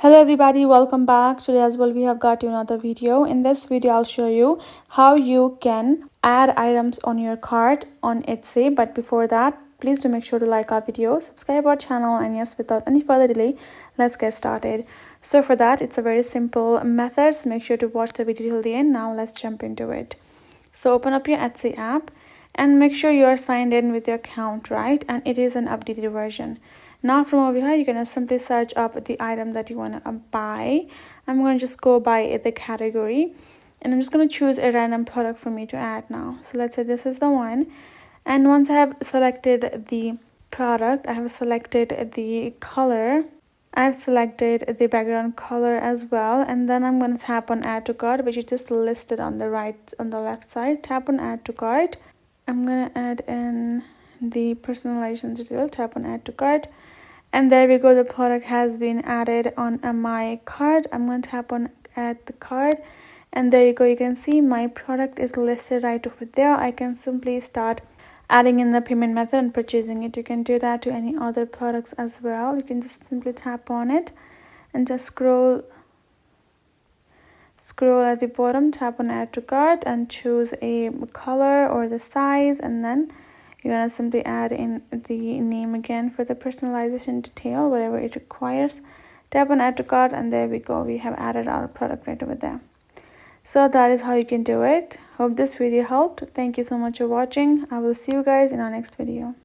Hello everybody, welcome back. Today as well we have got you another video. In this video I'll show you how you can add items on your cart on Etsy. But before that, please do make sure to like our video, subscribe our channel, and yes, without any further delay, let's get started. So for that, it's a very simple method, so make sure to watch the video till the end. Now let's jump into it. So open up your Etsy app and make sure you are signed in with your account, right? And it is an updated version. Now from over here, you're going to simply search up the item that you want to buy. I'm going to just go by the category, and I'm just going to choose a random product for me to add now. So let's say this is the one. And once I have selected the product, I have selected the color, I've selected the background color as well, and then I'm going to tap on add to cart, which is just listed on the left side. Tap on add to cart. I'm going to add in the personalization detail. Tap on add to cart, and there we go, the product has been added on my cart. I'm going to tap on add the cart, and there you go, you can see my product is listed right over there. I can simply start adding in the payment method and purchasing it. You can do that to any other products as well. You can just simply tap on it and just scroll at the bottom, tap on add to cart and choose a color or the size, and then you're going to simply add in the name again for the personalization detail, whatever it requires. Tap on add to cart, and there we go, we have added our product right over there. So that is how you can do it. Hope this video helped. Thank you so much for watching. I will see you guys in our next video.